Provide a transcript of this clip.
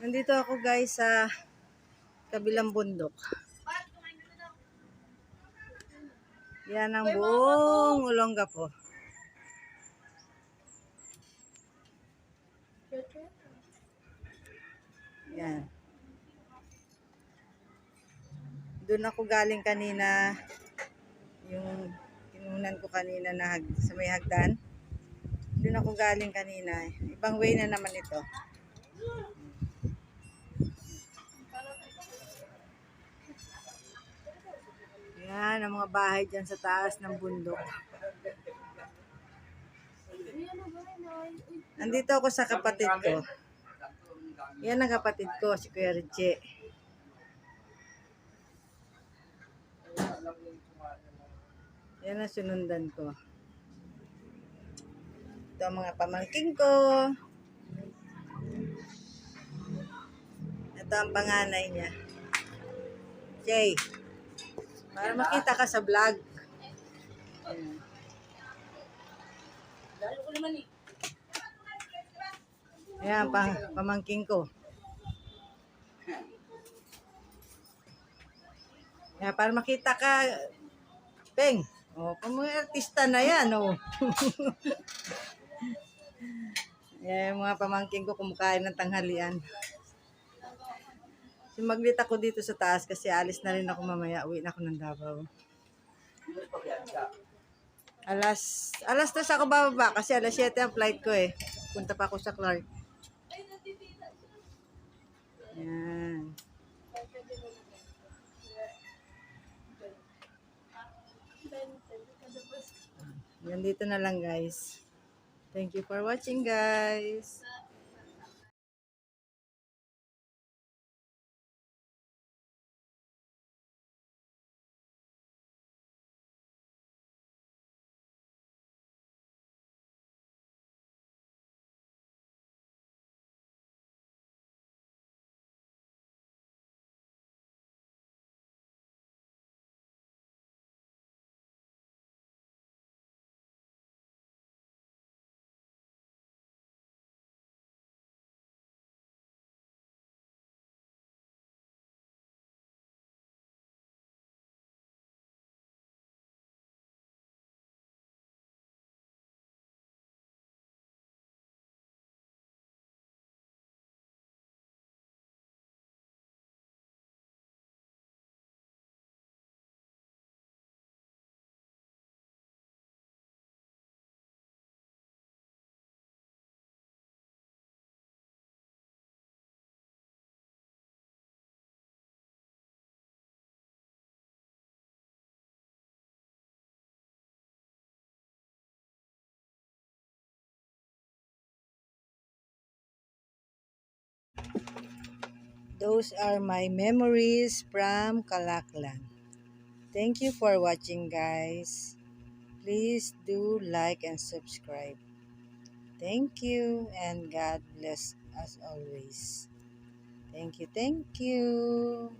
Nandito ako guys sa kabilang bundok. Yan ang buong Olongapo. Yan. Doon ako galing kanina. Yung tinunan ko kanina na sa may hagdan. Doon ako galing kanina. Ibang way na naman ito. Yan ang mga bahay dyan sa taas ng bundok. Nandito ako sa kapatid ko. Yan ang kapatid ko, si Kuya Richie. Yan ang sunundan ko. Ito ang mga pamangking ko. Ito ang panganay niya. Jay. Para makita ka sa vlog. Ayan, pamangking ko. Ayan, para makita ka, Peng. O, mga artista na yan, o. Ayan, yung mga pamangking ko kumakain ng tanghalian. Sumaglit ako dito sa taas kasi alis na rin ako mamaya. Uwi na ako ng Davao. Alas 3 ako bababa kasi alas 7 ang flight ko eh. Punta pa ako sa Clark. Yan. Yan dito na lang guys. Thank you for watching guys. Those are my memories from Calaklan. Thank you for watching guys. Please do like and subscribe. Thank you and God bless as always. Thank you. Thank you.